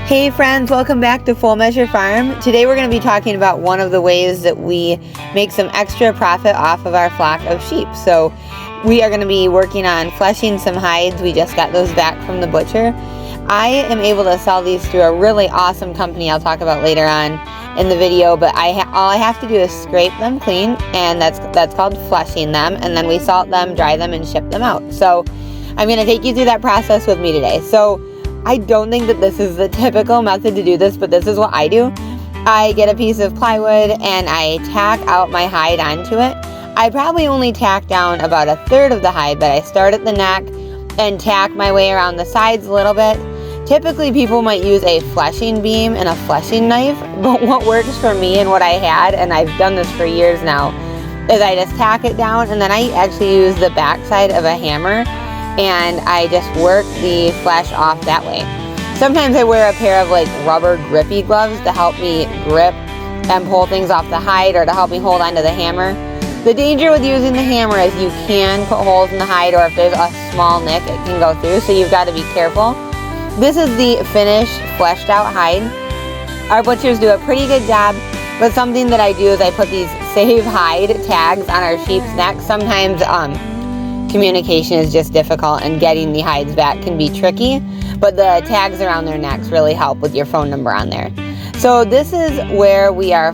Hey friends, welcome back to Full Measure Farm. Today we're going to be talking about one of the ways that we make some extra profit off of our flock of sheep. So we are going to be working on fleshing some hides. We just got those back from the butcher. I am able to sell these through a really awesome company I'll talk about later on in the video, but all I have to do is scrape them clean, and that's called fleshing them, and then we salt them, dry them, and ship them out. So I'm going to take you through that process with me today. So I don't think that this is the typical method to do this, but this is what I do. I get a piece of plywood and I tack out my hide onto it. I probably only tack down about a third of the hide, but I start at the neck and tack my way around the sides a little bit. Typically people might use a fleshing beam and a fleshing knife, but what works for me and what I had, and I've done this for years now, is I just tack it down and then I actually use the backside of a hammer and I just work the flesh off that way. Sometimes I wear a pair of like rubber grippy gloves to help me grip and pull things off the hide, or to help me hold onto the hammer. The danger with using the hammer is you can put holes in the hide, or if there's a small nick it can go through, so you've got to be careful. This is the finished fleshed out hide. Our butchers do a pretty good job, but something that I do is I put these save hide tags on our sheep's necks. Sometimes communication is just difficult and getting the hides back can be tricky, but the tags around their necks really help with your phone number on there. So this is where we are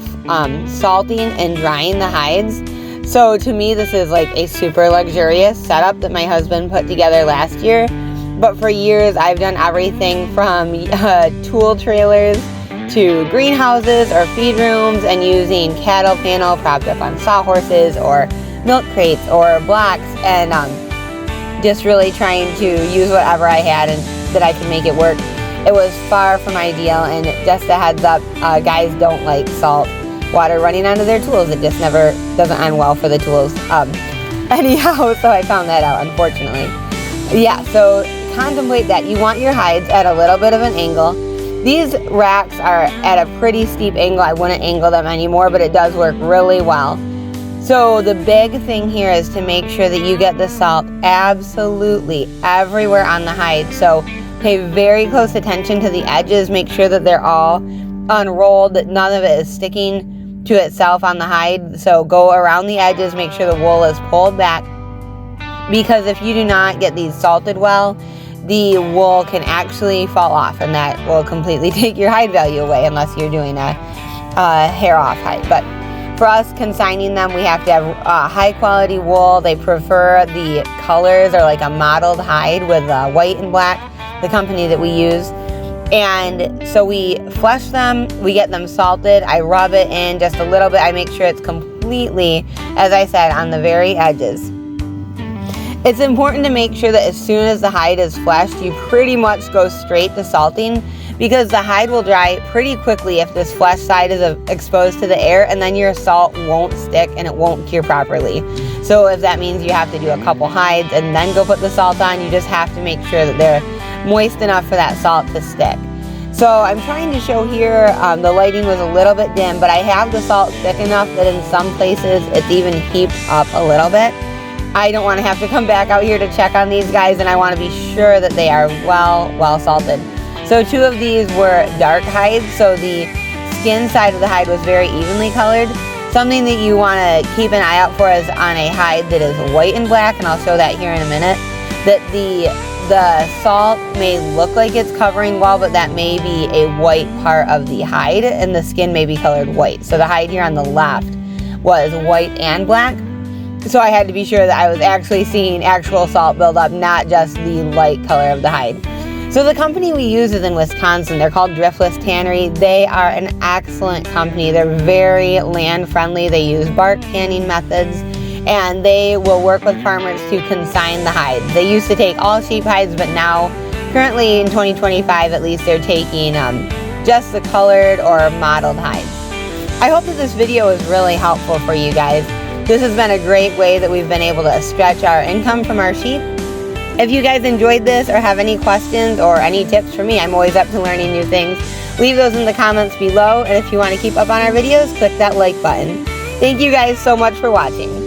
salting and drying the hides. So to me this is like a super luxurious setup that my husband put together last year, but for years I've done everything from tool trailers to greenhouses or feed rooms, and using cattle panel propped up on sawhorses or milk crates or blocks, and just really trying to use whatever I had and that I could make it work. It was far from ideal, and just a heads up, guys don't like salt water running onto their tools. It just never doesn't end well for the tools. Anyhow, so I found that out, unfortunately. Yeah, so contemplate that. You want your hides at a little bit of an angle. These racks are at a pretty steep angle. I wouldn't angle them anymore, but it does work really well. So the big thing here is to make sure that you get the salt absolutely everywhere on the hide. So pay very close attention to the edges. Make sure that they're all unrolled, that none of it is sticking to itself on the hide. So go around the edges, make sure the wool is pulled back, because if you do not get these salted well, the wool can actually fall off, and that will completely take your hide value away unless you're doing a hair off hide. But for us consigning them, we have to have high quality wool. They prefer the colors or like a mottled hide with white and black, the company that we use. And so we flesh them, we get them salted. I rub it in just a little bit. I make sure it's completely, as I said, on the very edges. It's important to make sure that as soon as the hide is fleshed, you pretty much go straight to salting, because the hide will dry pretty quickly if this flesh side is exposed to the air, and then your salt won't stick and it won't cure properly. So if that means you have to do a couple hides and then go put the salt on, you just have to make sure that they're moist enough for that salt to stick. So I'm trying to show here, the lighting was a little bit dim, but I have the salt thick enough that in some places it's even heaped up a little bit. I don't want to have to come back out here to check on these guys, and I want to be sure that they are well salted. So 2 of these were dark hides, so the skin side of the hide was very evenly colored. Something that you want to keep an eye out for is on a hide that is white and black, and I'll show that here in a minute, that the salt may look like it's covering well, but that may be a white part of the hide, and the skin may be colored white. So the hide here on the left was white and black. So I had to be sure that I was actually seeing actual salt buildup, not just the light color of the hide. So the company we use is in Wisconsin. They're called Driftless Tannery. They are an excellent company. They're very land friendly. They use bark canning methods, and they will work with farmers to consign the hides. They used to take all sheep hides, but now, currently in 2025 at least, they're taking just the colored or mottled hides. I hope that this video is really helpful for you guys. This has been a great way that we've been able to stretch our income from our sheep. If you guys enjoyed this or have any questions or any tips for me, I'm always up to learning new things. Leave those in the comments below, and if you want to keep up on our videos, click that like button. Thank you guys so much for watching.